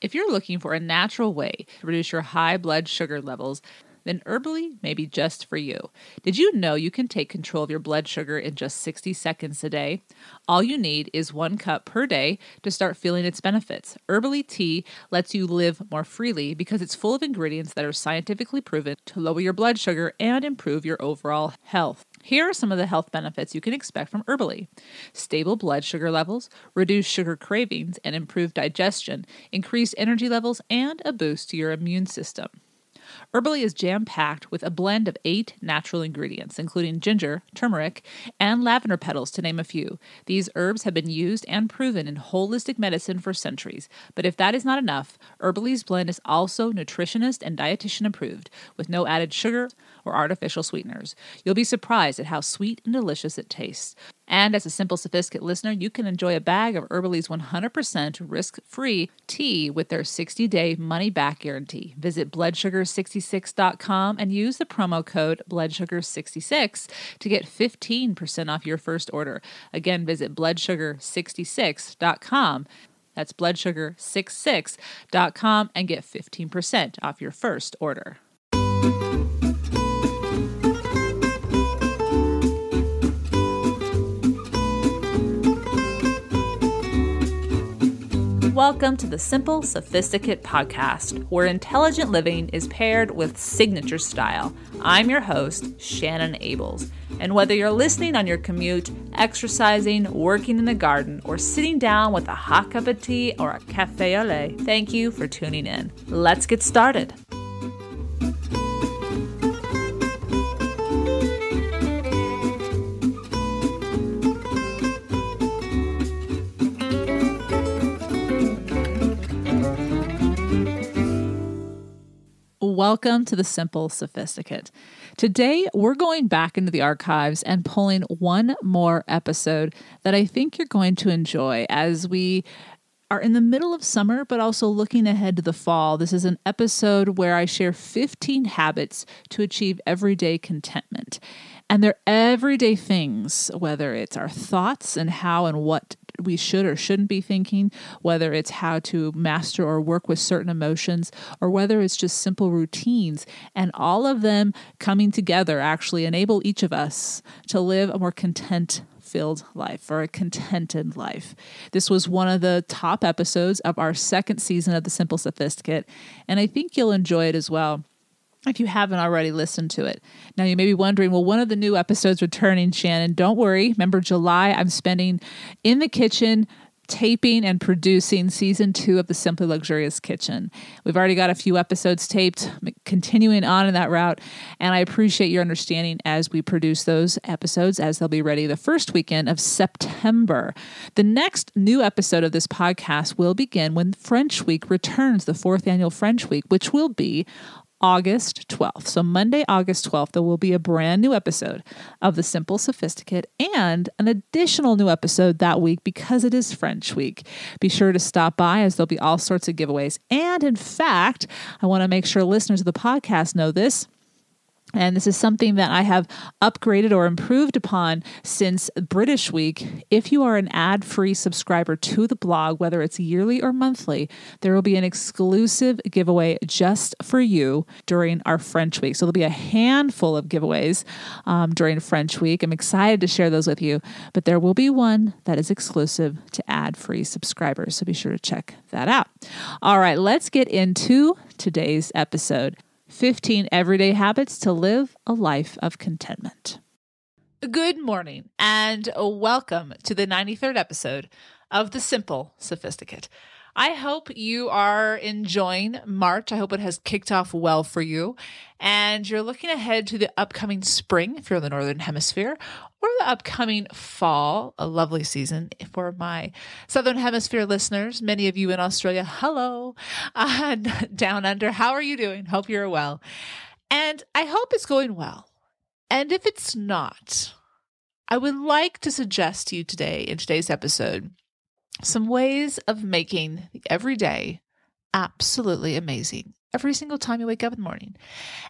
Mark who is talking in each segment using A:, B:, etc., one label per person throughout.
A: If you're looking for a natural way to reduce your high blood sugar levels, then Herbally may be just for you. Did you know you can take control of your blood sugar in just 60 seconds a day? All you need is 1 cup per day to start feeling its benefits. Herbally tea lets you live more freely because it's full of ingredients that are scientifically proven to lower your blood sugar and improve your overall health. Here are some of the health benefits you can expect from Herbally: stable blood sugar levels, reduced sugar cravings and improved digestion, increased energy levels, and a boost to your immune system. Herbally is jam-packed with a blend of 8 natural ingredients, including ginger, turmeric, and lavender petals, to name a few. These herbs have been used and proven in holistic medicine for centuries. But if that is not enough, Herbally's blend is also nutritionist and dietitian approved, with no added sugar or artificial sweeteners. You'll be surprised at how sweet and delicious it tastes. And as a Simple Sophisticate listener, you can enjoy a bag of Herbally's 100% risk-free tea with their 60-day money-back guarantee. Visit bloodsugar66.com and use the promo code bloodsugar66 to get 15% off your first order. Again, visit bloodsugar66.com. That's bloodsugar66.com and get 15% off your first order. Welcome to the Simple Sophisticate podcast, where intelligent living is paired with signature style. I'm your host, Shannon Ables. And whether you're listening on your commute, exercising, working in the garden, or sitting down with a hot cup of tea or a cafe au lait, thank you for tuning in. Let's get started. Welcome to the Simple Sophisticate. Today, we're going back into the archives and pulling one more episode that I think you're going to enjoy as we are in the middle of summer, but also looking ahead to the fall. This is an episode where I share 15 habits to achieve everyday contentment. And they're everyday things, whether it's our thoughts and how and what we should or shouldn't be thinking, whether it's how to master or work with certain emotions, or whether it's just simple routines. And all of them coming together actually enable each of us to live a more content-filled life or a contented life. This was one of the top episodes of our second season of the Simple Sophisticate, and I think you'll enjoy it as well if you haven't already listened to it. Now, you may be wondering, well, when are the new episodes returning, Shannon? Don't worry. Remember, July, I'm spending in the kitchen taping and producing season 2 of the Simply Luxurious Kitchen. We've already got a few episodes taped, continuing on in that route, and I appreciate your understanding as we produce those episodes, as they'll be ready the first weekend of September. The next new episode of this podcast will begin when French Week returns, the 4th annual French Week, which will be August 12th. So Monday, August 12th, there will be a brand new episode of the Simple Sophisticate and an additional new episode that week because it is French Week. Be sure to stop by as there'll be all sorts of giveaways. And in fact, I want to make sure listeners of the podcast know this. And this is something that I have upgraded or improved upon since British Week. If you are an ad-free subscriber to the blog, whether it's yearly or monthly, there will be an exclusive giveaway just for you during our French Week. So there'll be a handful of giveaways during French Week. I'm excited to share those with you, but there will be one that is exclusive to ad-free subscribers. So be sure to check that out. All right, let's get into today's episode. 15 everyday habits to live a life of contentment. Good morning and welcome to the 93rd episode of the Simple Sophisticate. I hope you are enjoying March. I hope it has kicked off well for you and you're looking ahead to the upcoming spring if you're in the Northern Hemisphere, or the upcoming fall, a lovely season for my Southern Hemisphere listeners. Many of you in Australia, hello, down under. How are you doing? Hope you're well. And I hope it's going well. And if it's not, I would like to suggest to you today, in today's episode, some ways of making the everyday absolutely amazing every single time you wake up in the morning.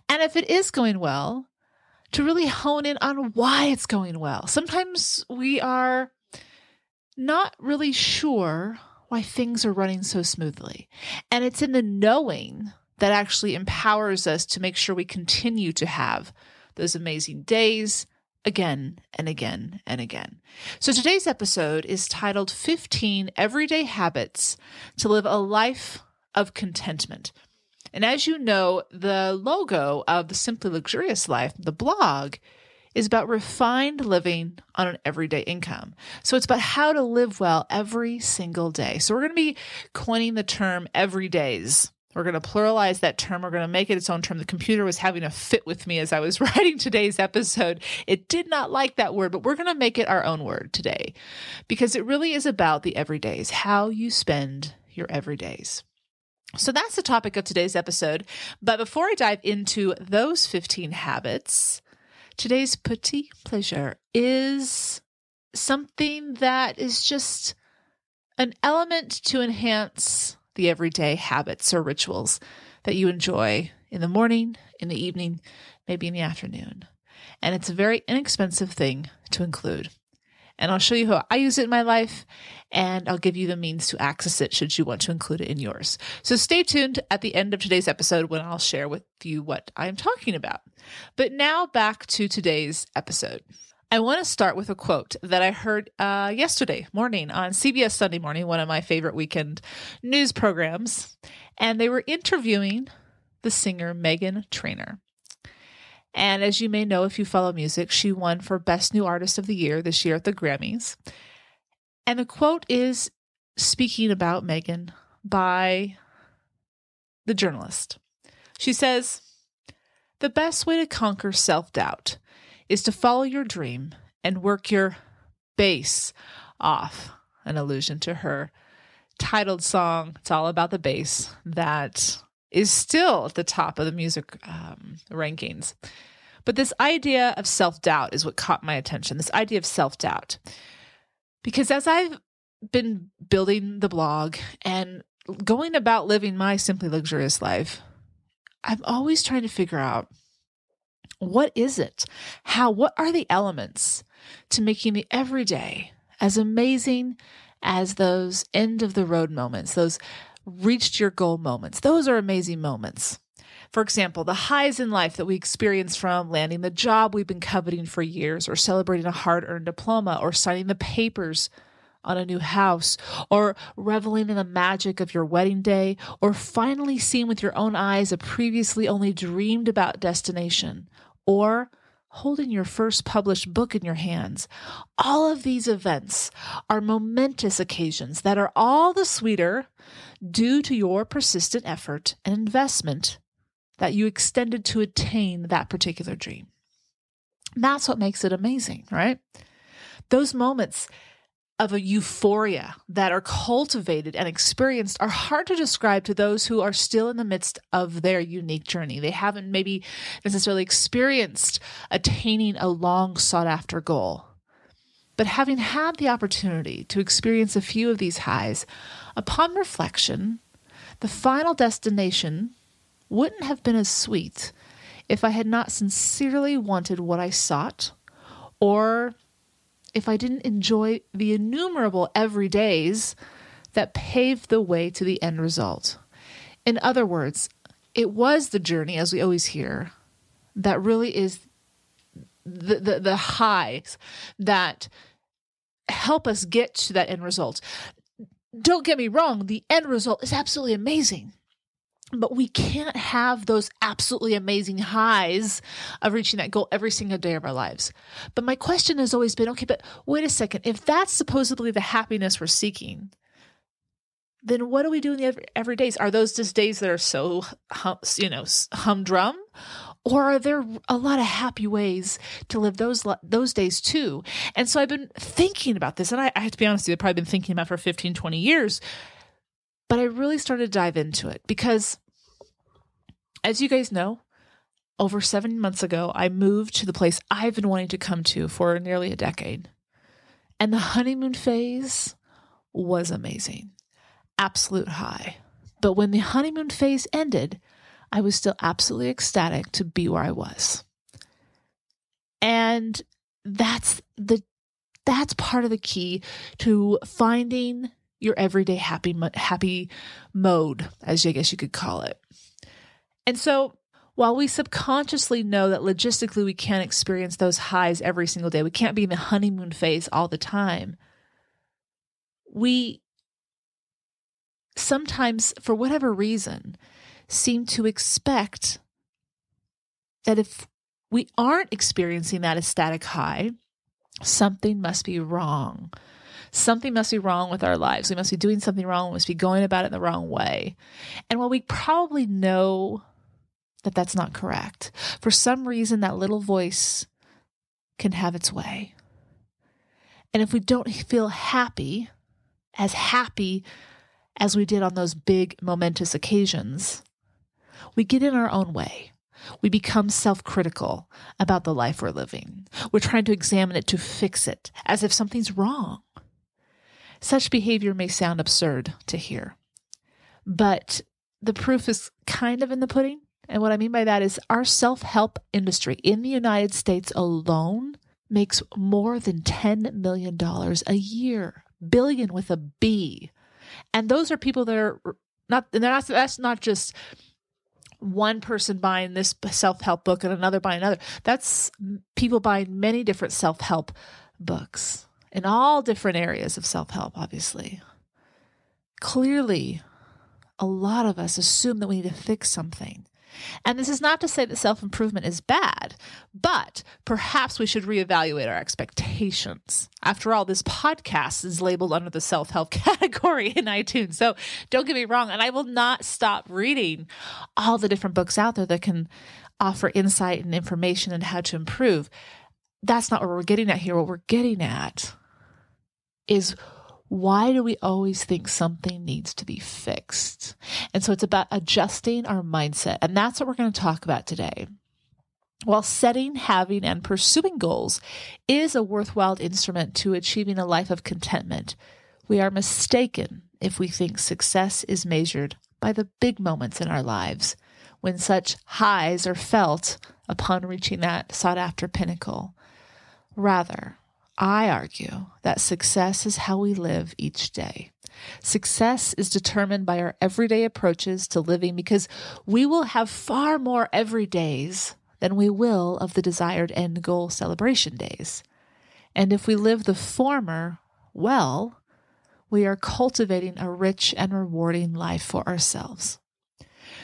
A: And if it is going well, to really hone in on why it's going well. Sometimes we are not really sure why things are running so smoothly. And it's in the knowing that actually empowers us to make sure we continue to have those amazing days again and again and again. So today's episode is titled 15 Everyday Habits to Live a Life of Contentment. And as you know, the logo of the Simply Luxurious Life, the blog, is about refined living on an everyday income. So it's about how to live well every single day. So we're going to be coining the term everydays. We're going to pluralize that term. We're going to make it its own term. The computer was having a fit with me as I was writing today's episode. It did not like that word, but we're going to make it our own word today because it really is about the everydays, how you spend your everydays. So that's the topic of today's episode. But before I dive into those 15 habits, today's petit plaisir is something that is just an element to enhance the everyday habits or rituals that you enjoy in the morning, in the evening, maybe in the afternoon. And it's a very inexpensive thing to include. And I'll show you how I use it in my life, and I'll give you the means to access it should you want to include it in yours. So stay tuned at the end of today's episode when I'll share with you what I'm talking about. But now back to today's episode. I want to start with a quote that I heard yesterday morning on CBS Sunday Morning, one of my favorite weekend news programs, and they were interviewing the singer Meghan Trainor. And as you may know, if you follow music, she won for Best New Artist of the Year this year at the Grammys. And the quote is speaking about Meghan by the journalist. She says, "The best way to conquer self-doubt is to follow your dream and work your bass off," an allusion to her titled song. It's all about the bass that is still at the top of the music rankings. But this idea of self-doubt is what caught my attention, this idea of self-doubt. Because as I've been building the blog and going about living my Simply Luxurious life, I'm always trying to figure out, what is it? What are the elements to making the everyday as amazing as those end of the road moments, those reached your goal moments? Those are amazing moments. For example, the highs in life that we experience from landing the job we've been coveting for years, or celebrating a hard-earned diploma, or signing the papers on a new house, or reveling in the magic of your wedding day, or finally seeing with your own eyes a previously only dreamed about destination, or holding your first published book in your hands. All of these events are momentous occasions that are all the sweeter due to your persistent effort and investment that you extended to attain that particular dream. And that's what makes it amazing, right? Those moments of a euphoria that are cultivated and experienced are hard to describe to those who are still in the midst of their unique journey. They haven't maybe necessarily experienced attaining a long sought after goal. But having had the opportunity to experience a few of these highs, upon reflection, the final destination wouldn't have been as sweet if I had not sincerely wanted what I sought, or if I didn't enjoy the innumerable everydays that paved the way to the end result. In other words, it was the journey, as we always hear, that really is the highs that help us get to that end result. Don't get me wrong, the end result is absolutely amazing. But we can't have those absolutely amazing highs of reaching that goal every single day of our lives. But my question has always been, okay, but wait a second. If that's supposedly the happiness we're seeking, then what do we do in the everydays? Are those just days that are so, humdrum? Or are there a lot of happy ways to live those days too? And so I've been thinking about this, and I have to be honest with you, I've probably been thinking about it for 15, 20 years. But I really started to dive into it because, as you guys know, over 7 months ago, I moved to the place I've been wanting to come to for nearly a decade. And the honeymoon phase was amazing. Absolute high. But when the honeymoon phase ended, I was still absolutely ecstatic to be where I was. And that's part of the key to finding
B: your everyday happy mode, as I guess you could call it. And so while we subconsciously know that logistically we can't experience those highs every single day, we can't be in the honeymoon phase all the time, we sometimes, for whatever reason, seem to expect that if we aren't experiencing that ecstatic high, something must be wrong. Something must be wrong with our lives. We must be doing something wrong. We must be going about it in the wrong way. And while we probably know that that's not correct, for some reason that little voice can have its way. And if we don't feel happy as we did on those big momentous occasions, we get in our own way. We become self-critical about the life we're living. We're trying to examine it to fix it, as if something's wrong. Such behavior may sound absurd to hear, but the proof is kind of in the pudding. And what I mean by that is our self-help industry in the United States alone makes more than $10 million a year, billion with a B. And those are people that are that's not just one person buying this self-help book and another buying another. That's people buying many different self-help books in all different areas of self-help, obviously. Clearly, a lot of us assume that we need to fix something. And this is not to say that self-improvement is bad, but perhaps we should reevaluate our expectations. After all, this podcast is labeled under the self-help category in iTunes. So don't get me wrong. And I will not stop reading all the different books out there that can offer insight and information on how to improve. That's not what we're getting at here. What we're getting at is, why do we always think something needs to be fixed? And so it's about adjusting our mindset. And that's what we're going to talk about today. While setting, having, and pursuing goals is a worthwhile instrument to achieving a life of contentment, we are mistaken if we think success is measured by the big moments in our lives, when such highs are felt upon reaching that sought-after pinnacle. Rather, I argue that success is how we live each day. Success is determined by our everyday approaches to living, because we will have far more everydays than we will of the desired end goal celebration days. And if we live the former well, we are cultivating a rich and rewarding life for ourselves.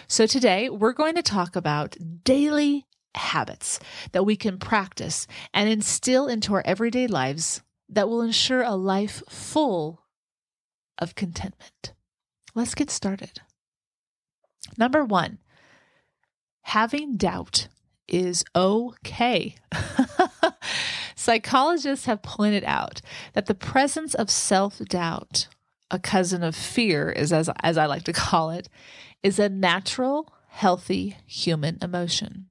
B: So today we're going to talk about daily habits that we can practice and instill into our everyday lives that will ensure a life full of contentment. Let's get started. Number 1, having doubt is okay. Psychologists have pointed out that the presence of self-doubt, a cousin of fear, as I like to call it, is a natural, healthy human emotion.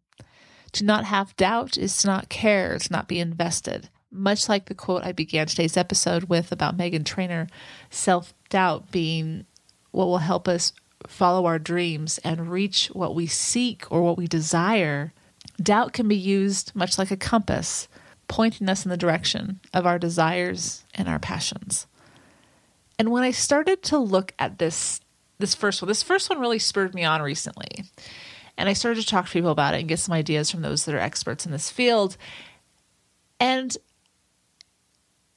B: To not have doubt is to not care, to not be invested. Much like the quote I began today's episode with about Meghan Trainor, self-doubt being what will help us follow our dreams and reach what we seek or what we desire. Doubt can be used much like a compass, pointing us in the direction of our desires and our passions. And when I started to look at this first one really spurred me on recently. And I started to talk to people about it and get some ideas from those that are experts in this field. And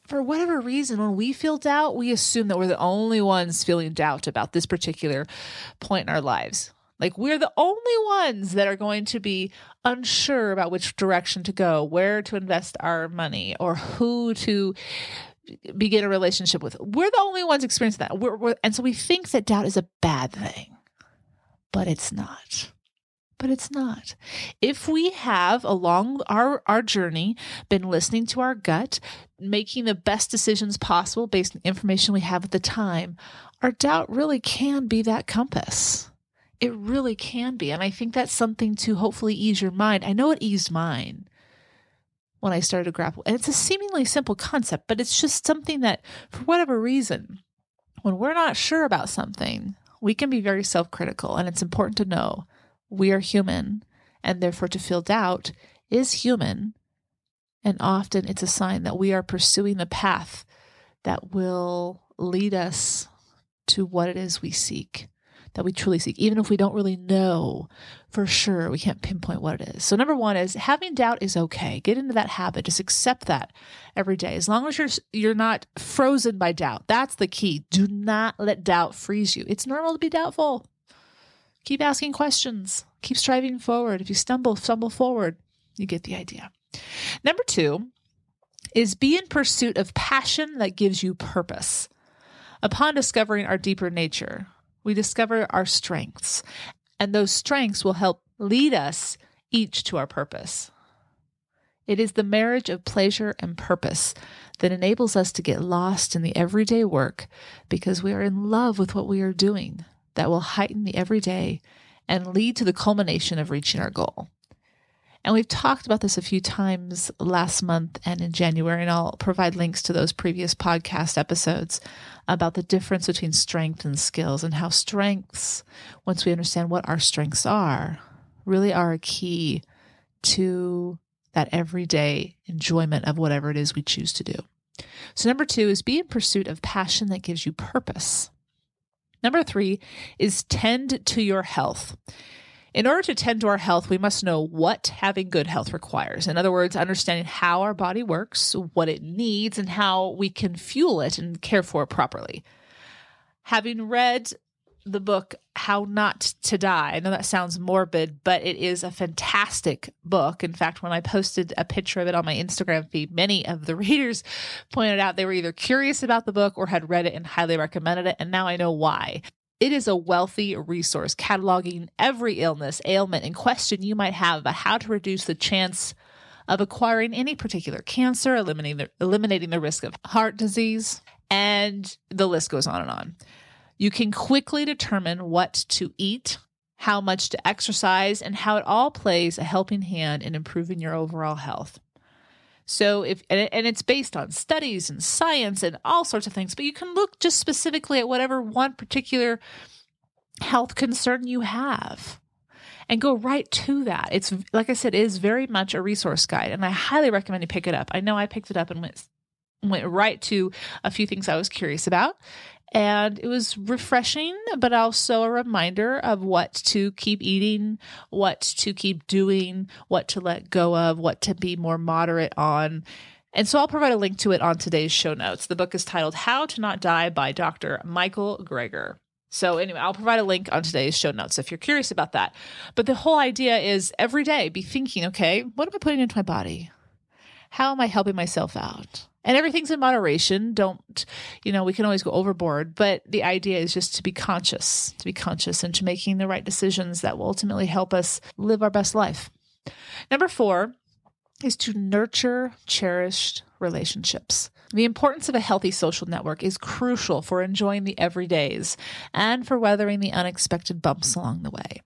B: for whatever reason, when we feel doubt, we assume that we're the only ones feeling doubt about this particular point in our lives. Like, we're the only ones that are going to be unsure about which direction to go, where to invest our money, or who to begin a relationship with. We're the only ones experiencing that. And so we think that doubt is a bad thing, but it's not. But it's not. If we have, along our journey, been listening to our gut, making the best decisions possible based on information we have at the time, our doubt really can be that compass. It really can be. And I think that's something to hopefully ease your mind. I know it eased mine when I started to grapple. And it's a seemingly simple concept, but it's just something that, for whatever reason, when we're not sure about something, we can be very self-critical. And it's important to know we are human, and therefore to feel doubt is human. And often it's a sign that we are pursuing the path that will lead us to what it is we seek, that we truly seek, even if we don't really know for sure. We can't pinpoint what it is. So number one is having doubt is okay. Get into that habit. Just accept that every day. As long as you're not frozen by doubt. That's the key. Do not let doubt freeze you. It's normal to be doubtful. Keep asking questions. Keep striving forward. If you stumble forward. You get the idea. Number two is be in pursuit of passion that gives you purpose. Upon discovering our deeper nature, we discover our strengths, and those strengths will help lead us each to our purpose. It is the marriage of pleasure and purpose that enables us to get lost in the everyday work because we are in love with what we are doing that will heighten the everyday and lead to the culmination of reaching our goal. And we've talked about this a few times last month and in January, and I'll provide links to those previous podcast episodes about the difference between strength and skills, and how strengths, once we understand what our strengths are, really are a key to that everyday enjoyment of whatever it is we choose to do. So number two is be in pursuit of passion that gives you purpose. Number three is tend to your health. In order to tend to our health, we must know what having good health requires. In other words, understanding how our body works, what it needs, and how we can fuel it and care for it properly. Having read the book, How Not to Die, I know that sounds morbid, but it is a fantastic book. In fact, when I posted a picture of it on my Instagram feed, many of the readers pointed out they were either curious about the book or had read it and highly recommended it, and now I know why. It is a wealthy resource cataloging every illness, ailment, and question you might have about how to reduce the chance of acquiring any particular cancer, eliminating the risk of heart disease, and the list goes on and on. You can quickly determine what to eat, how much to exercise, and how it all plays a helping hand in improving your overall health. So it's based on studies and science and all sorts of things, but you can look just specifically at whatever one particular health concern you have and go right to that. It's, like I said, it is very much a resource guide, and I highly recommend you pick it up. I know I picked it up and went right to a few things I was curious about. And it was refreshing, but also a reminder of what to keep eating, what to keep doing, what to let go of, what to be more moderate on. And so I'll provide a link to it on today's show notes. The book is titled How to Not Die by Dr. Michael Greger. So anyway, I'll provide a link on today's show notes if you're curious about that. But the whole idea is every day be thinking, okay, what am I putting into my body? How am I helping myself out? And everything's in moderation. We can always go overboard, but the idea is just to be conscious and to making the right decisions that will ultimately help us live our best life. Number 4 is to nurture cherished relationships. The importance of a healthy social network is crucial for enjoying the everydays and for weathering the unexpected bumps along the way.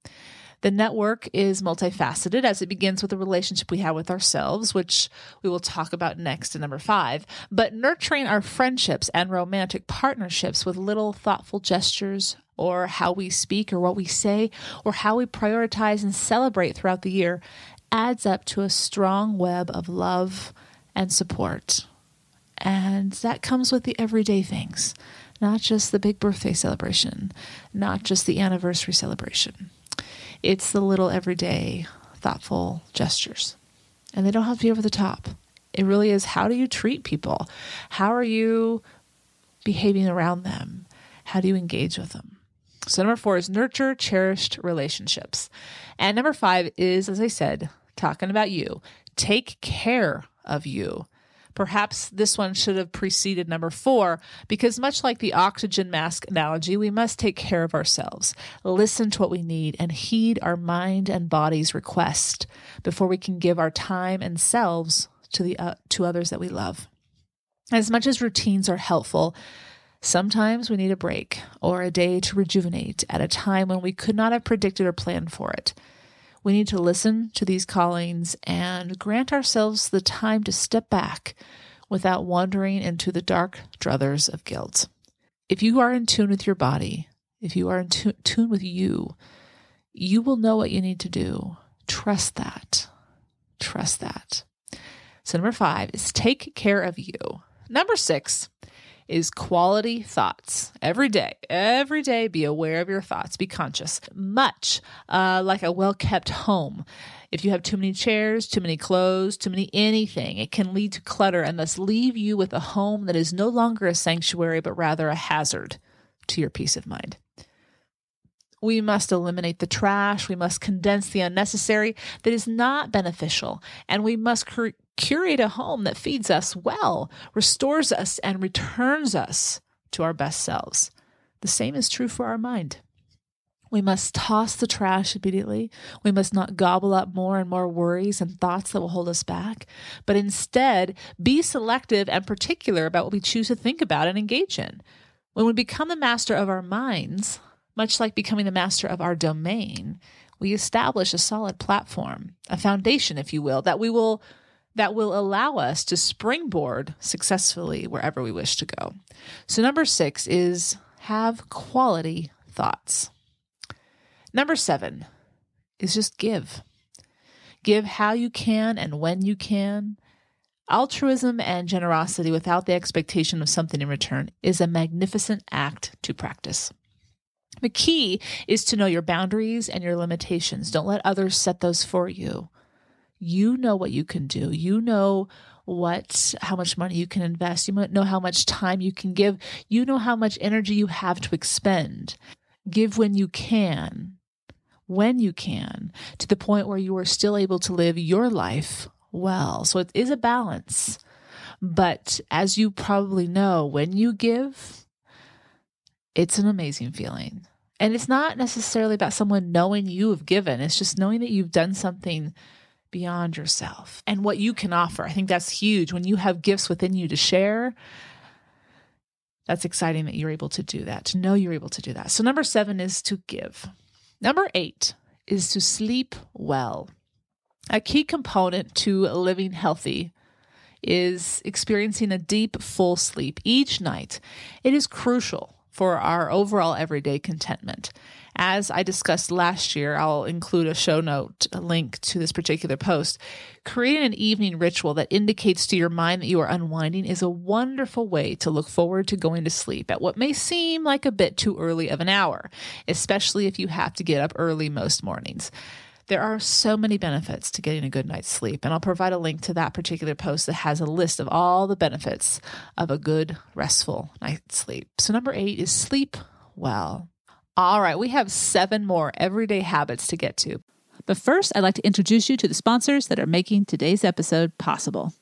B: The network is multifaceted as it begins with the relationship we have with ourselves, which we will talk about next in number 5. But nurturing our friendships and romantic partnerships with little thoughtful gestures, or how we speak or what we say, or how we prioritize and celebrate throughout the year, adds up to a strong web of love and support. And that comes with the everyday things, not just the big birthday celebration, not just the anniversary celebration. It's the little everyday thoughtful gestures. And they don't have to be over the top. It really is, how do you treat people? How are you behaving around them? How do you engage with them? So number 4 is nurture cherished relationships. And number 5 is, as I said, talking about you. Take care of you. Perhaps this one should have preceded number 4, because much like the oxygen mask analogy, we must take care of ourselves, listen to what we need, and heed our mind and body's request before we can give our time and selves to others that we love. As much as routines are helpful, sometimes we need a break or a day to rejuvenate at a time when we could not have predicted or planned for it. We need to listen to these callings and grant ourselves the time to step back without wandering into the dark druthers of guilt. If you are in tune with your body, if you are in tune with you, you will know what you need to do. Trust that. Trust that. So number 5 is take care of you. Number 6 is quality thoughts. Every day, be aware of your thoughts. Be conscious. Much like a well-kept home. If you have too many chairs, too many clothes, too many anything, it can lead to clutter and thus leave you with a home that is no longer a sanctuary, but rather a hazard to your peace of mind. We must eliminate the trash. We must condense the unnecessary that is not beneficial. And we must curate a home that feeds us well, restores us, and returns us to our best selves. The same is true for our mind. We must toss the trash immediately. We must not gobble up more and more worries and thoughts that will hold us back, but instead be selective and particular about what we choose to think about and engage in. When we become the master of our minds, much like becoming the master of our domain, we establish a solid platform, a foundation, if you will, that will allow us to springboard successfully wherever we wish to go. So number 6 is have quality thoughts. Number 7 is just give. Give how you can and when you can. Altruism and generosity without the expectation of something in return is a magnificent act to practice. The key is to know your boundaries and your limitations. Don't let others set those for you. You know what you can do. You know how much money you can invest. You know how much time you can give. You know how much energy you have to expend. Give when you can, to the point where you are still able to live your life well. So it is a balance. But as you probably know, when you give, it's an amazing feeling. And it's not necessarily about someone knowing you have given. It's just knowing that you've done something beyond yourself and what you can offer. I think that's huge. When you have gifts within you to share, that's exciting that you're able to do that, to know you're able to do that. So number 7 is to give. Number 8 is to sleep well. A key component to living healthy is experiencing a deep, full sleep each night. It is crucial for our overall everyday contentment. As I discussed last year, I'll include a show note, a link to this particular post. Creating an evening ritual that indicates to your mind that you are unwinding is a wonderful way to look forward to going to sleep at what may seem like a bit too early of an hour, especially if you have to get up early most mornings. There are so many benefits to getting a good night's sleep, and I'll provide a link to that particular post that has a list of all the benefits of a good, restful night's sleep. So number 8 is sleep well. All right, we have 7 more everyday habits to get to. But first, I'd like to introduce you to the sponsors that are making today's episode possible.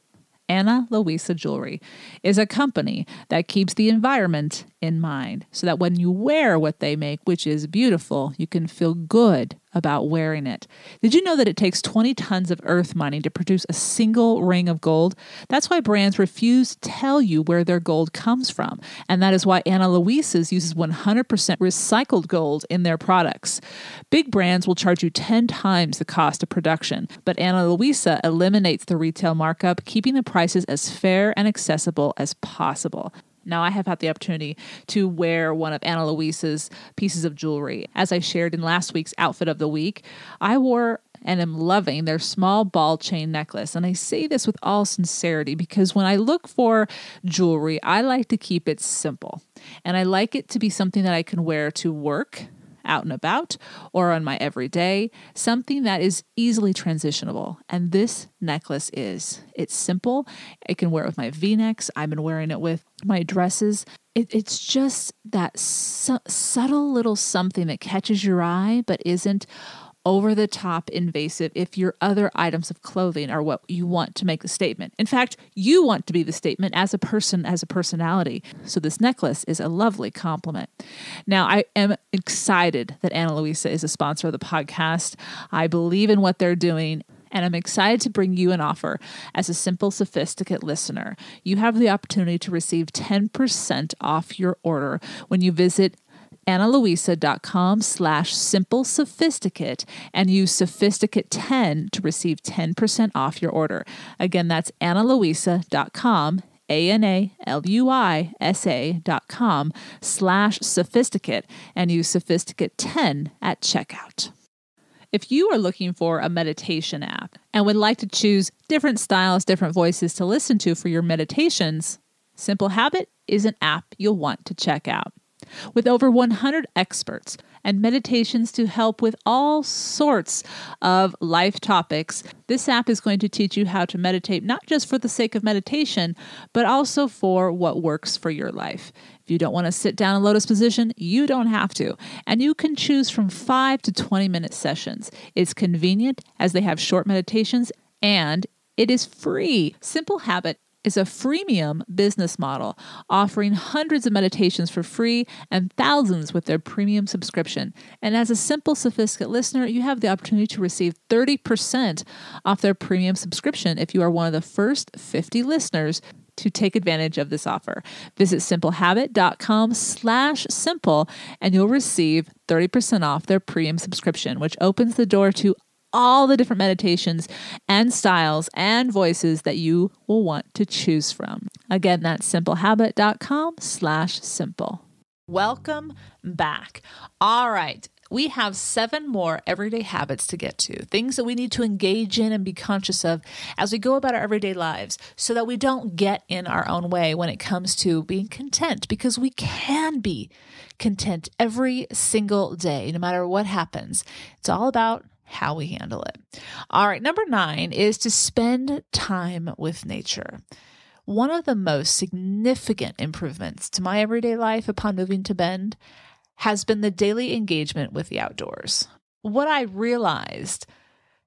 B: Ana Luisa Jewelry is a company that keeps the environment in mind so that when you wear what they make, which is beautiful, you can feel good about wearing it. Did you know that it takes 20 tons of earth mining to produce a single ring of gold? That's why brands refuse to tell you where their gold comes from. And that is why Ana Luisa's uses 100% recycled gold in their products. Big brands will charge you 10 times the cost of production, but Ana Luisa eliminates the retail markup, keeping the prices as fair and accessible as possible. Now, I have had the opportunity to wear one of Ana Luisa's pieces of jewelry. As I shared in last week's Outfit of the Week, I wore and am loving their small ball chain necklace. And I say this with all sincerity because when I look for jewelry, I like to keep it simple. And I like it to be something that I can wear to work, out and about, or on my everyday, something that is easily transitionable. And this necklace is. It's simple. I can wear it with my V-necks. I've been wearing it with my dresses. It's just that subtle little something that catches your eye, but isn't over the top invasive if your other items of clothing are what you want to make the statement. In fact, you want to be the statement as a person, as a personality. So this necklace is a lovely compliment. Now, I am excited that Ana Luisa is a sponsor of the podcast. I believe in what they're doing, and I'm excited to bring you an offer as a Simple Sophisticate listener. You have the opportunity to receive 10% off your order when you visit analuisa.com/Simple Sophisticate and use Sophisticate10 to receive 10% off your order. Again, that's analuisa.com, analuisa.com/Sophisticate and use Sophisticate10 at checkout. If you are looking for a meditation app and would like to choose different styles, different voices to listen to for your meditations,
A: Simple Habit is an app you'll want to check out. With over 100 experts and meditations to help with all sorts of life topics, this app is going to teach you how to meditate not just for the sake of meditation, but also for what works for your life. If you don't want to sit down in lotus position, you don't have to. And you can choose from 5 to 20-minute sessions. It's convenient as they have short meditations, and it is free. Simple Habit is a freemium business model, offering hundreds of meditations for free and thousands with their premium subscription. And as a Simple Sophisticate listener, you have the opportunity to receive 30% off their premium subscription if you are one of the first 50 listeners to take advantage of this offer. Visit simplehabit.com/simple and you'll receive 30% off their premium subscription, which opens the door to all the different meditations and styles and voices that you will want to choose from. Again, that's simplehabit.com/simple. Welcome back. All right. We have 7 more everyday habits to get to, things that we need to engage in and be conscious of as we go about our everyday lives so that we don't get in our own way when it comes to being content, because we can be content every single day, no matter what happens. It's all about how we handle it. All right. Number 9 is to spend time with nature. One of the most significant improvements to my everyday life upon moving to Bend has been the daily engagement with the outdoors. What I realized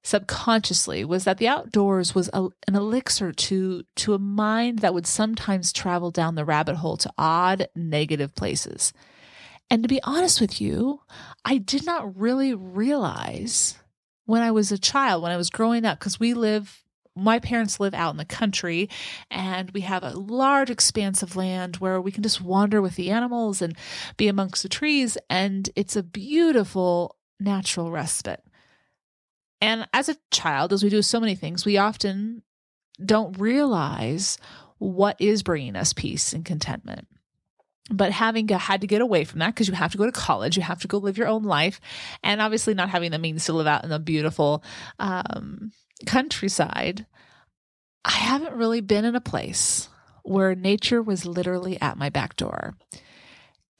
A: subconsciously was that the outdoors was an elixir to a mind that would sometimes travel down the rabbit hole to odd, negative places. And to be honest with you, I did not really realize when I was a child, when I was growing up, because my parents live out in the country and we have a large expanse of land where we can just wander with the animals and be amongst the trees. And it's a beautiful natural respite. And as a child, as we do so many things, we often don't realize what is bringing us peace and contentment. But having had to get away from that, because you have to go to college, you have to go live your own life, and obviously not having the means to live out in the beautiful countryside, I haven't really been in a place where nature was literally at my back door.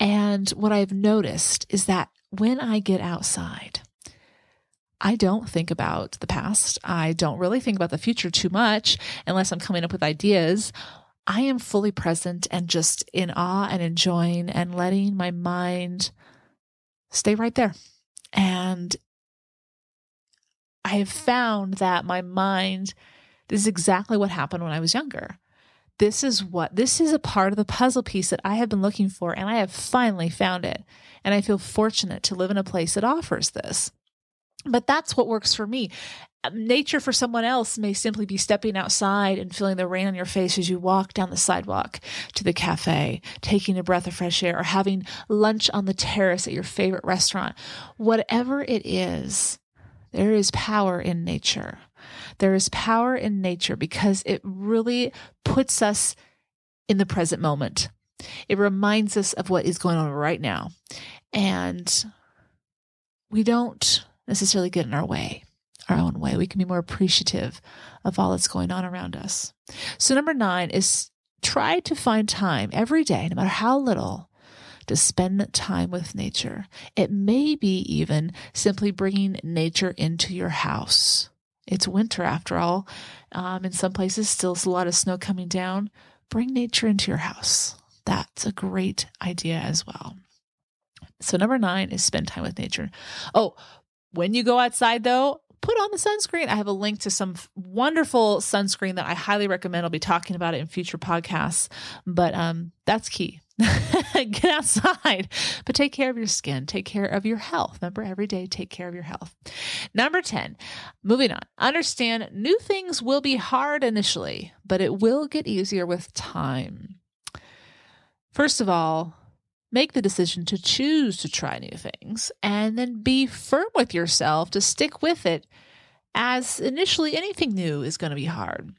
A: And what I've noticed is that when I get outside, I don't think about the past. I don't really think about the future too much unless I'm coming up with ideas. I am fully present and just in awe and enjoying and letting my mind stay right there. And I have found that my mind, this is exactly what happened when I was younger. This is a part of the puzzle piece that I have been looking for, and I have finally found it. And I feel fortunate to live in a place that offers this. But that's what works for me. Nature for someone else may simply be stepping outside and feeling the rain on your face as you walk down the sidewalk to the cafe, taking a breath of fresh air, or having lunch on the terrace at your favorite restaurant. Whatever it is, there is power in nature. There is power in nature because it really puts us in the present moment. It reminds us of what is going on right now. And we don't necessarily get in our own way. We can be more appreciative of all that's going on around us. So number 9 is try to find time every day, no matter how little, to spend time with nature. It may be even simply bringing nature into your house. It's winter after all. In some places, still a lot of snow coming down. Bring nature into your house. That's a great idea as well. So number 9 is spend time with nature. Oh, when you go outside though, put on the sunscreen. I have a link to some wonderful sunscreen that I highly recommend. I'll be talking about it in future podcasts, but that's key. Get outside, but take care of your skin, take care of your health. Remember, every day, take care of your health. Number 10, moving on. Understand new things will be hard initially, but it will get easier with time. First of all, make the decision to choose to try new things and then be firm with yourself to stick with it, as initially anything new is going to be hard.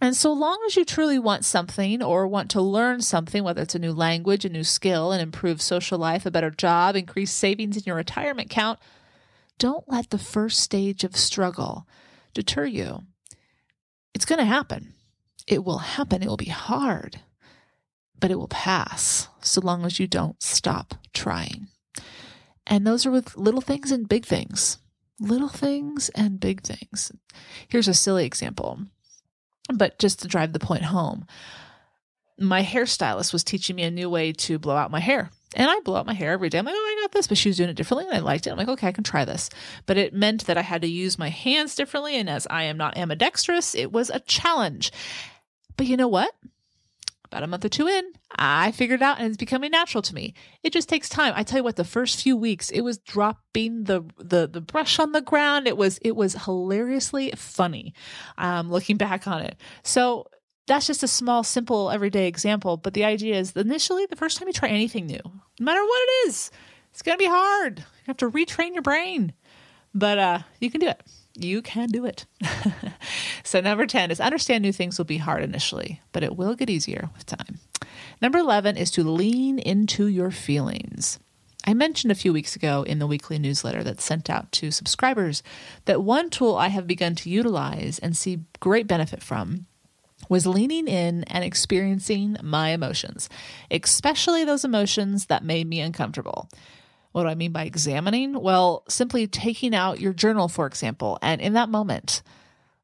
A: And so long as you truly want something or want to learn something, whether it's a new language, a new skill, an improved social life, a better job, increased savings in your retirement account, don't let the first stage of struggle deter you. It's going to happen. It will happen. It will be hard.
B: but it will pass so long as you don't stop trying. And those are with little things and big things. Little things and big things. Here's a silly example, but just to drive the point home. My hairstylist was teaching me a new way to blow out my hair. And I blow out my hair every day. I'm like, oh, I got this. But she was doing it differently and I liked it. I'm like, okay, I can try this. But it meant that I had to use my hands differently. And as I am not ambidextrous, it was a challenge. But you know what? About a month or two in, I figured it out and it's becoming natural to me. It just takes time. I tell you what, the first few weeks, it was dropping the brush on the ground. It was hilariously funny, looking back on it. So that's just a small, simple, everyday example. But the idea is initially, the first time you try anything new, no matter what it is, it's going to be hard. You have to retrain your brain. But you can do it. You can do it. So number 10 is understand new things will be hard initially, but it will get easier with time. Number 11 is to lean into your feelings. I mentioned a few weeks ago in the weekly newsletter that's sent out to subscribers that one tool I have begun to utilize and see great benefit from was leaning in and experiencing my emotions, especially those emotions that made me uncomfortable. What do I mean by examining? Well, simply taking out your journal, for example, and in that moment,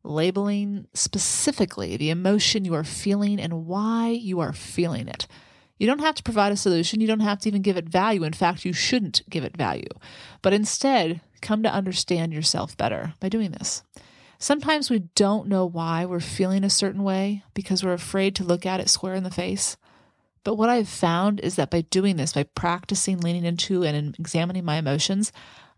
B: labeling specifically the emotion you are feeling and why you are feeling it. You don't have to provide a solution. You don't have to even give it value. In fact, you shouldn't give it value, but instead come to understand yourself better by doing this. Sometimes we don't know why we're feeling a certain way because we're afraid to look at it square in the face. But what I've found is that by doing this, by practicing leaning into and examining my emotions,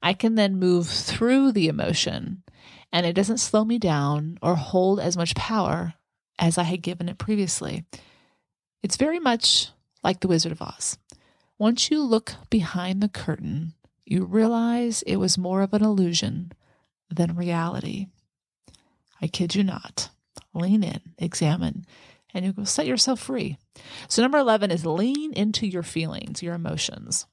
B: I can then move through the emotion and it doesn't slow me down or hold as much power as I had given it previously. It's very much like the Wizard of Oz. Once you look behind the curtain, you realize it was more of an illusion than reality. I kid you not. Lean in, examine, and you will set yourself free. So number 11 is lean into your feelings, your emotions.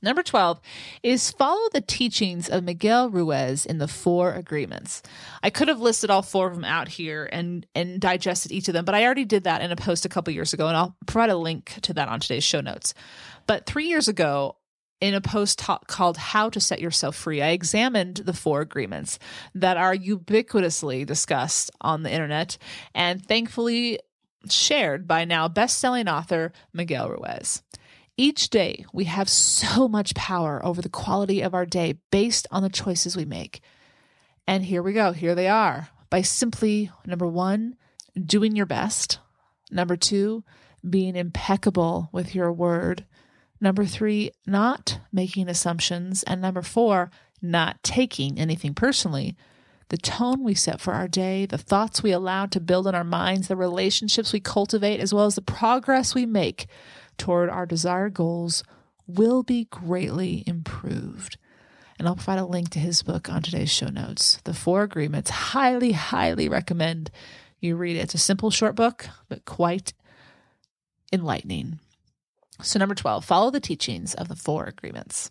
B: Number 12 is follow the teachings of Miguel Ruiz in the 4 agreements. I could have listed all 4 of them out here and digested each of them, but I already did that in a post a couple years ago, and I'll provide a link to that on today's show notes. But 3 years ago, in a post called How to Set Yourself Free, I examined the 4 agreements that are ubiquitously discussed on the internet and thankfully shared by now best-selling author Miguel Ruiz. Each day, we have so much power over the quality of our day based on the choices we make. And here we go. Here they are. By simply, number 1, doing your best. Number 2, being impeccable with your word. Number 3, not making assumptions. And number 4, not taking anything personally. The tone we set for our day, the thoughts we allow to build in our minds, the relationships we cultivate, as well as the progress we make toward our desired goals will be greatly improved. And I'll provide a link to his book on today's show notes. The 4 Agreements. Highly, highly recommend you read it. It's a simple, short book, but quite enlightening. So number 12, follow the teachings of the 4 Agreements.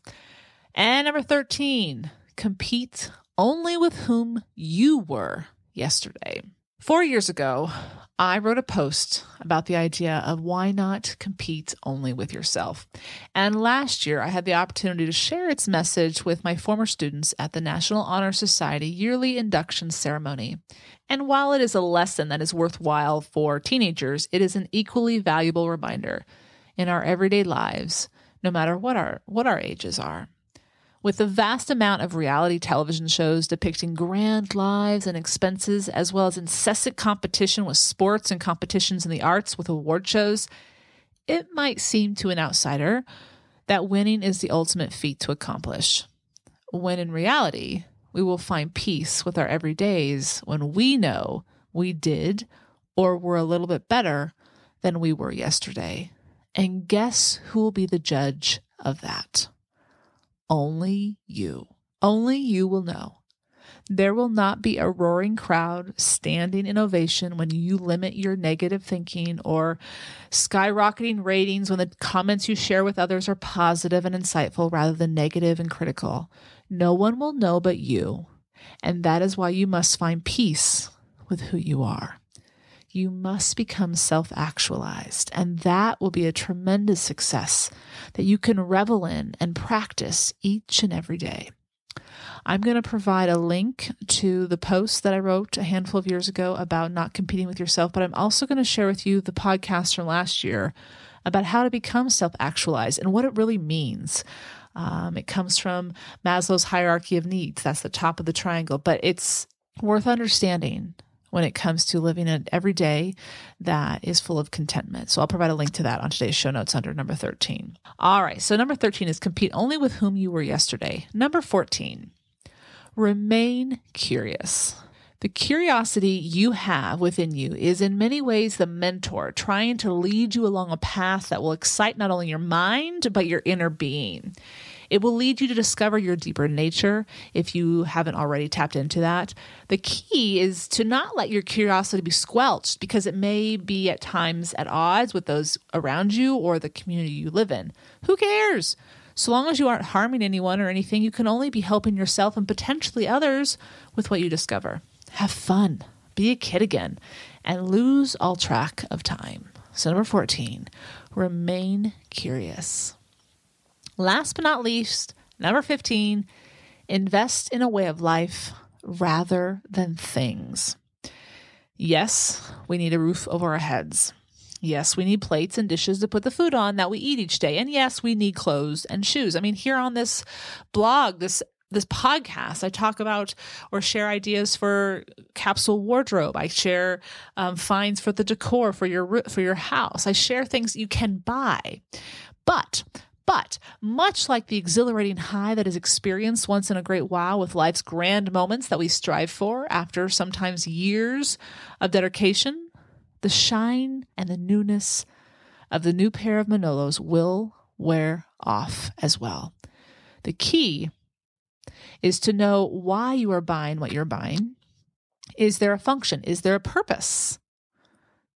B: And number 13, compete only with whom you were yesterday. 4 years ago, I wrote a post about the idea of why not compete only with yourself. And last year, I had the opportunity to share its message with my former students at the National Honor Society yearly induction ceremony. And while it is a lesson that is worthwhile for teenagers, it is an equally valuable reminder in our everyday lives, no matter what our ages are. With the vast amount of reality television shows depicting grand lives and expenses, as well as incessant competition with sports and competitions in the arts with award shows, it might seem to an outsider that winning is the ultimate feat to accomplish. When in reality, we will find peace with our everydays when we know we did or were a little bit better than we were yesterday. And guess who will be the judge of that? Only you. Only you will know. There will not be a roaring crowd standing in ovation when you limit your negative thinking or skyrocketing ratings when the comments you share with others are positive and insightful rather than negative and critical. No one will know but you. And that is why you must find peace with who you are. You must become self-actualized, and that will be a tremendous success that you can revel in and practice each and every day. I'm going to provide a link to the post that I wrote a handful of years ago about not competing with yourself, but I'm also going to share with you the podcast from last year about how to become self-actualized and what it really means. It comes from Maslow's hierarchy of needs. That's the top of the triangle, but it's worth understanding when it comes to living an every day that is full of contentment. So I'll provide a link to that on today's show notes under number 13. All right. So number 13 is compete only with whom you were yesterday. Number 14, remain curious. The curiosity you have within you is in many ways the mentor trying to lead you along a path that will excite not only your mind, but your inner being. It will lead you to discover your deeper nature if you haven't already tapped into that. The key is to not let your curiosity be squelched because it may be at times at odds with those around you or the community you live in. Who cares? So long as you aren't harming anyone or anything, you can only be helping yourself and potentially others with what you discover. Have fun, be a kid again, and lose all track of time. So number 14, remain curious. Last but not least, number 15, invest in a way of life rather than things. Yes, we need a roof over our heads. Yes, we need plates and dishes to put the food on that we eat each day. And yes, we need clothes and shoes. I mean, here on this blog, this podcast, I talk about or share ideas for capsule wardrobe. I share finds for the decor for your house. I share things you can buy. But much like the exhilarating high that is experienced once in a great while with life's grand moments that we strive for after sometimes years of dedication, the shine and the newness of the new pair of Manolos will wear off as well. The key is to know why you are buying what you're buying. Is there a function? Is there a purpose?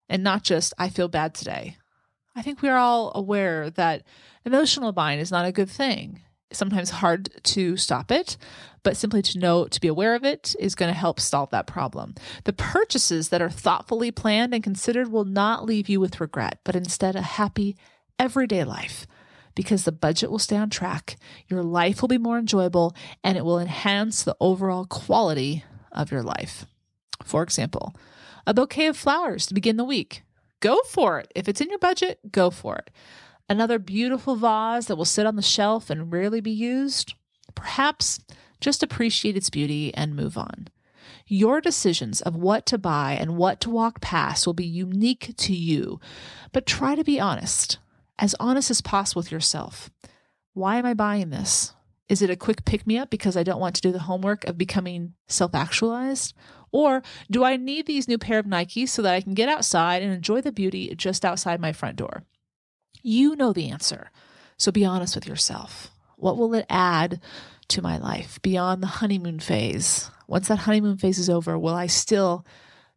B: And not just, I feel bad today. I think we are all aware that emotional buying is not a good thing. It's sometimes hard to stop it, but simply to be aware of it is going to help solve that problem. The purchases that are thoughtfully planned and considered will not leave you with regret, but instead a happy, everyday life, because the budget will stay on track, your life will be more enjoyable, and it will enhance the overall quality of your life. For example, a bouquet of flowers to begin the week. Go for it. If it's in your budget, go for it. Another beautiful vase that will sit on the shelf and rarely be used. Perhaps just appreciate its beauty and move on. Your decisions of what to buy and what to walk past will be unique to you, but try to be honest as possible with yourself. Why am I buying this? Is it a quick pick-me-up because I don't want to do the homework of becoming self-actualized? Or do I need these new pair of Nikes so that I can get outside and enjoy the beauty just outside my front door? You know the answer, so be honest with yourself. What will it add to my life beyond the honeymoon phase? Once that honeymoon phase is over, will I still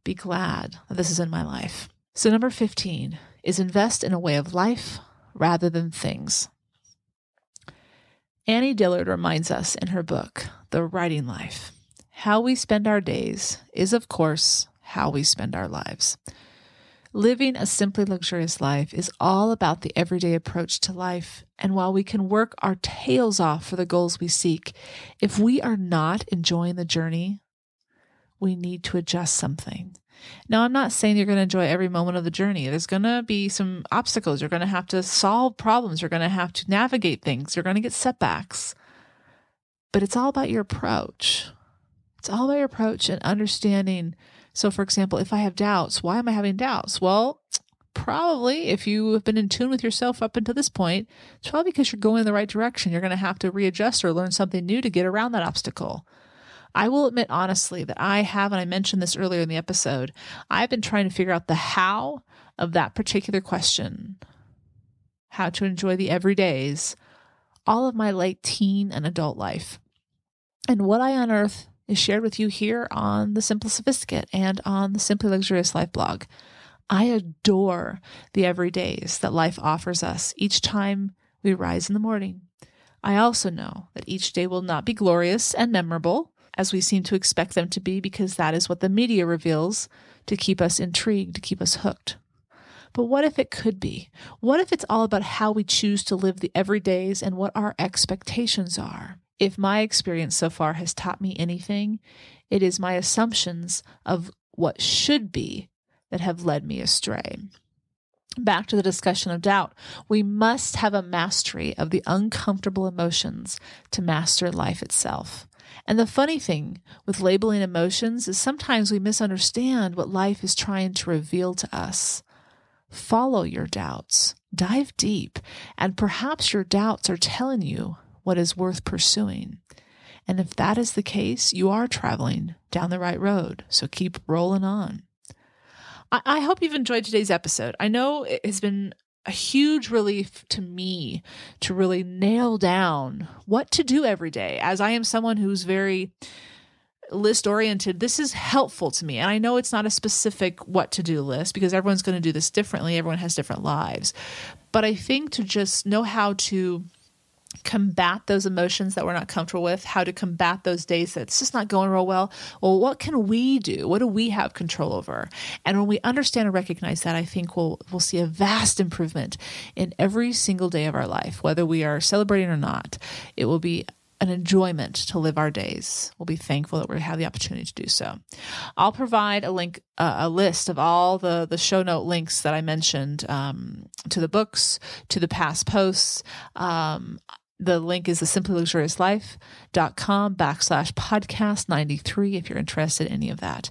B: be glad that this is in my life? So number 15 is invest in a way of life rather than things. Annie Dillard reminds us in her book, The Writing Life, how we spend our days is, of course, how we spend our lives. Living a simply luxurious life is all about the everyday approach to life. And while we can work our tails off for the goals we seek, if we are not enjoying the journey, we need to adjust something. Now, I'm not saying you're going to enjoy every moment of the journey. There's going to be some obstacles. You're going to have to solve problems. You're going to have to navigate things. You're going to get setbacks. But it's all about your approach. It's all about your approach and understanding. So, for example, if I have doubts, why am I having doubts? Well, probably if you have been in tune with yourself up until this point, it's probably because you're going in the right direction. You're going to have to readjust or learn something new to get around that obstacle. I will admit honestly that I have, and I mentioned this earlier in the episode, I've been trying to figure out the how of that particular question, how to enjoy the everydays, all of my late teen and adult life. And what I unearth is shared with you here on the Simple Sophisticate and on the Simply Luxurious Life blog. I adore the everydays that life offers us each time we rise in the morning. I also know that each day will not be glorious and memorable, as we seem to expect them to be, because that is what the media reveals to keep us intrigued, to keep us hooked. But what if it could be? What if it's all about how we choose to live the everydays and what our expectations are? If my experience so far has taught me anything, it is my assumptions of what should be that have led me astray. Back to the discussion of doubt, we must have a mastery of the uncomfortable emotions to master life itself. And the funny thing with labeling emotions is sometimes we misunderstand what life is trying to reveal to us. Follow your doubts, dive deep, and perhaps your doubts are telling you what is worth pursuing. And if that is the case, you are traveling down the right road. So keep rolling on. I hope you've enjoyed today's episode. I know it has been a huge relief to me to really nail down what to do every day. As I am someone who's very list oriented, this is helpful to me. And I know it's not a specific what to do list because everyone's going to do this differently. Everyone has different lives. But I think to just know how to combat those emotions that we're not comfortable with, how to combat those days that it's just not going real well. Well, what can we do? What do we have control over? And when we understand and recognize that, I think we'll see a vast improvement in every single day of our life, whether we are celebrating or not. It will be an enjoyment to live our days. We'll be thankful that we have the opportunity to do so. I'll provide a link, a list of all the show note links that I mentioned to the books, to the past posts. The link is the simplyluxuriouslife.com/podcast93 if you're interested in any of that.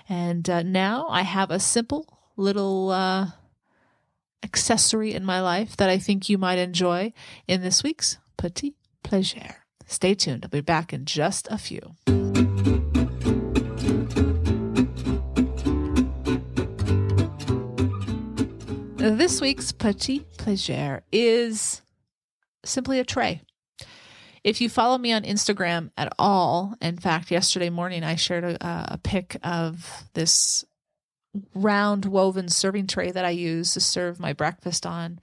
B: And now I have a simple little accessory in my life that I think you might enjoy in this week's Petit Plaisir. Stay tuned. I'll be back in just a few. This week's Petit Plaisir is simply a tray. If you follow me on Instagram at all, in fact, yesterday morning I shared a pic of this round woven serving tray that I use to serve my breakfast on.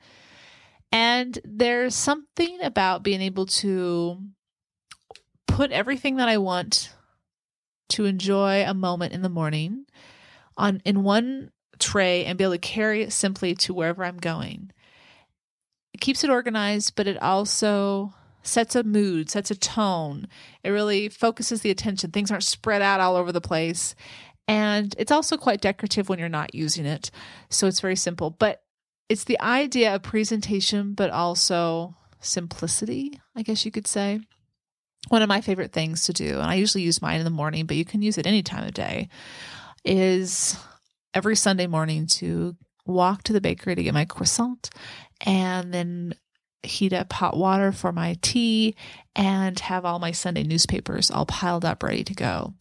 B: And there's something about being able to put everything that I want to enjoy a moment in the morning in one tray and be able to carry it simply to wherever I'm going. It keeps it organized, but it also sets a mood, sets a tone. It really focuses the attention. Things aren't spread out all over the place. And it's also quite decorative when you're not using it. So it's very simple. But it's the idea of presentation, but also simplicity, I guess you could say. One of my favorite things to do, and I usually use mine in the morning, but you can use it any time of day, is every Sunday morning to walk to the bakery to get my croissant and then heat up hot water for my tea and have all my Sunday newspapers all piled up ready to go.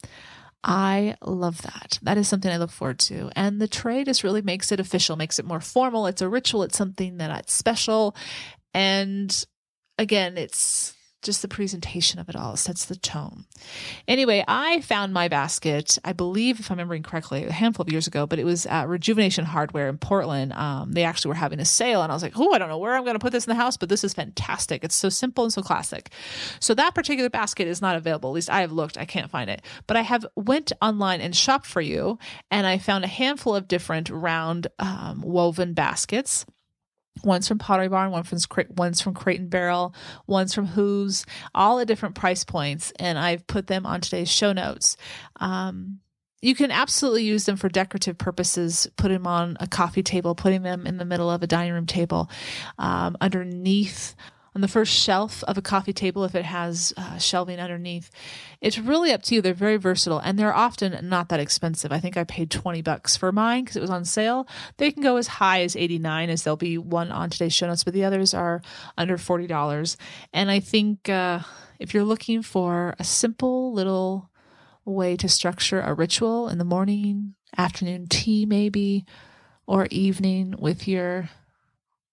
B: I love that. That is something I look forward to. And the tray just really makes it official, makes it more formal. It's a ritual. It's something that's special. And again, it's just the presentation of it all. It sets the tone. Anyway, I found my basket, I believe, if I'm remembering correctly, a handful of years ago, but it was at Rejuvenation Hardware in Portland. They actually were having a sale, and I was like, I don't know where I'm going to put this in the house, but this is fantastic. It's so simple and so classic. So that particular basket is not available. At least I have looked. I can't find it. But I have went online and shopped for you, and I found a handful of different round woven baskets. One's from Pottery Barn, one's from Crate and Barrel, one's from Who's, all at different price points. And I've put them on today's show notes. You can absolutely use them for decorative purposes, put them on a coffee table, putting them in the middle of a dining room table, underneath on the first shelf of a coffee table if it has shelving underneath. It's really up to you. They're very versatile, and they're often not that expensive. I think I paid $20 for mine because it was on sale. They can go as high as $89, as there'll be one on today's show notes, but the others are under $40. And I think if you're looking for a simple little way to structure a ritual in the morning, afternoon tea maybe, or evening with your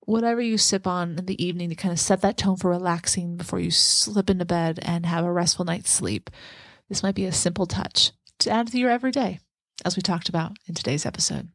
B: whatever you sip on in the evening to kind of set that tone for relaxing before you slip into bed and have a restful night's sleep, this might be a simple touch to add to your everyday, as we talked about in today's episode.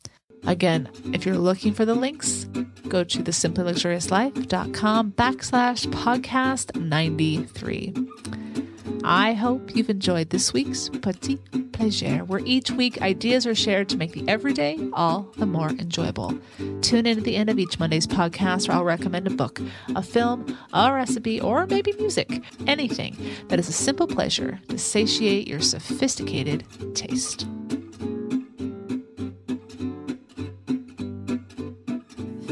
B: Again, if you're looking for the links, go to thesimplyluxuriouslife.com/podcast93. I hope you've enjoyed this week's Petit Plaisir, where each week ideas are shared to make the everyday all the more enjoyable. Tune in at the end of each Monday's podcast where I'll recommend a book, a film, a recipe, or maybe music. Anything that is a simple pleasure to satiate your sophisticated taste.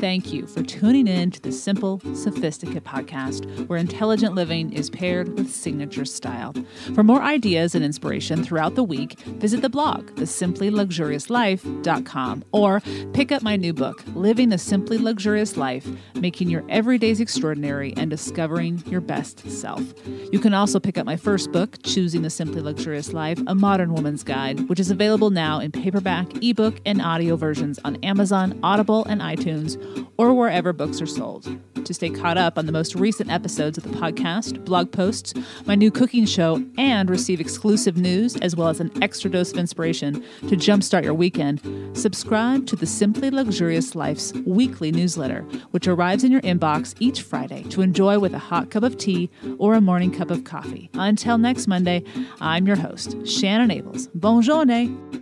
A: Thank you for tuning in to the Simple Sophisticate podcast, where intelligent living is paired with signature style. For more ideas and inspiration throughout the week, visit the blog, thesimplyluxuriouslife.com, or pick up my new book, Living a Simply Luxurious Life, Making Your Everydays Extraordinary and Discovering Your Best Self. You can also pick up my first book, Choosing the Simply Luxurious Life, A Modern Woman's Guide, which is available now in paperback, ebook, and audio versions on Amazon, Audible, and iTunes, or wherever books are sold. To stay caught up on the most recent episodes of the podcast, blog posts, my new cooking show, and receive exclusive news as well as an extra dose of inspiration to jumpstart your weekend, subscribe to the Simply Luxurious Life's weekly newsletter, which arrives in your inbox each Friday to enjoy with a hot cup of tea or a morning cup of coffee. Until next Monday, I'm your host, Shannon Ables. Bonne journée!